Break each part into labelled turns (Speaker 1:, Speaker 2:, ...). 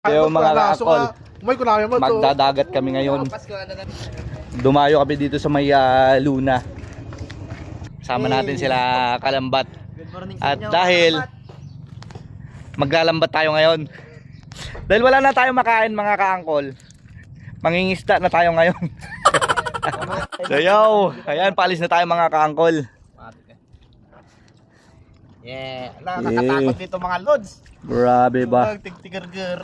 Speaker 1: So mga kaangkol, magdadagat kami ngayon. Dumayo kami dito sa may Luna. Sama natin sila Kalambat. At dahil maglalambat tayo ngayon, dahil wala na tayo makain mga kaangkol, mangingisda na tayo ngayon. So yo, ayan, paalis na tayo mga kaangkol.
Speaker 2: Yeah, nakakatakot dito mga lods.
Speaker 1: Grabe ba?
Speaker 2: Tigtigar-gar.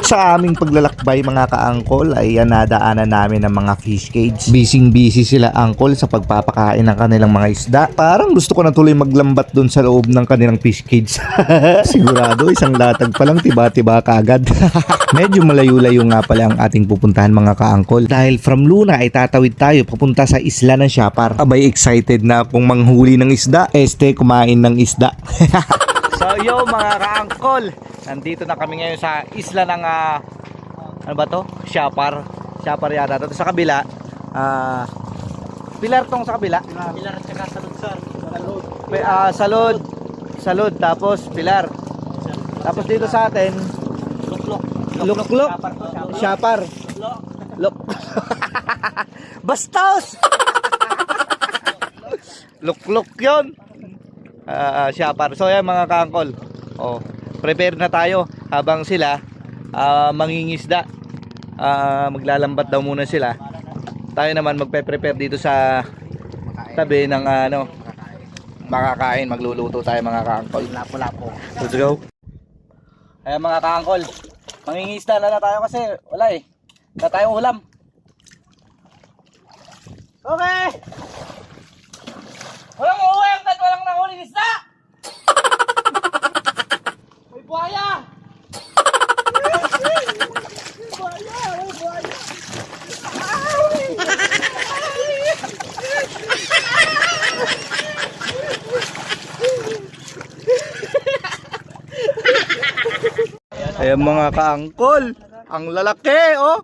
Speaker 3: Sa aming paglalakbay mga kaangkol ay nadaanan namin ng mga fish cage. Busy sila angkol sa pagpapakain ng kanilang mga isda. Parang gusto ko na tuloy maglambat dun sa loob ng kanilang fish cage. Sigurado isang latag pa lang tiba-tiba kaagad. Medyo malayo-layo nga pala ang ating pupuntahan mga kaangkol. Dahil from Luna ay tatawid tayo papunta sa isla ng Siapar. Abay excited na pong manghuli ng isda. Kumain ng isda.
Speaker 1: So yo mga kaangkol, nandito na kami ngayon sa isla ng ano ba to? Siapar. Siapar yata to. Sa kabila, pilar tong sa kabila.
Speaker 2: Pilar at saka salud sir.
Speaker 1: Salud tapos pilar. Tapos dito sa atin, luklok. Siapar. Lok. Bastos. Luklok 'yon. Siapar. So yan mga kaangkol. Oh, prepare na tayo habang sila mangingisda. Maglalambat daw muna sila. Tayo naman magpe-prepare dito sa tabi ng makakain. Magluluto tayo mga kaangkol.
Speaker 2: Lapo-lapo.
Speaker 1: Let's go. Ayan mga kaangkol, mangingisda na tayo kasi wala eh. Wala tayong ulam. Okay. Walang uuwi hanggat walang nahuling isda! May buhaya! May buhaya! Ayan mga kaangkol, ang lalaki oh!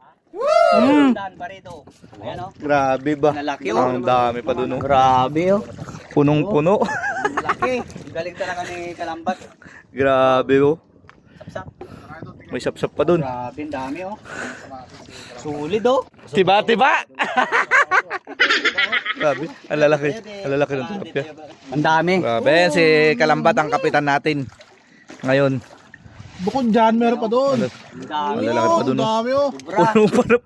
Speaker 2: Dan barito. Ayan oh.
Speaker 1: Grabe ba?
Speaker 2: Lalaki,
Speaker 1: Ang dami pa dun oh.
Speaker 2: Grabe oh.
Speaker 1: Punong-puno.
Speaker 2: Laki. Galing talaga ni Kalambat.
Speaker 1: Grabe oh.
Speaker 2: Sapsap.
Speaker 1: May sapsap pa dun.
Speaker 2: Grabe, ang dami oh. Sulit oh.
Speaker 1: Tiba-tiba. Grabe, ang lalaki. Ang lalaki ng tilapia.
Speaker 2: Ang dami.
Speaker 1: Grabe, yan si Kalambat ang kapitan natin. Ngayon.
Speaker 4: Bukod dyan, meron pa doon.
Speaker 1: Ang lalaki pa dun.
Speaker 4: Ang dami oh.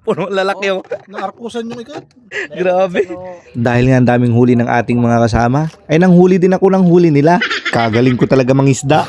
Speaker 1: Puno lalaki oh.
Speaker 4: Naarkusan yung ikat.
Speaker 1: Grabe.
Speaker 3: Dahil nga ang daming huli ng ating mga kasama, ay nanghuli din ako ng huli nila. Kagaling ko talaga mangisda.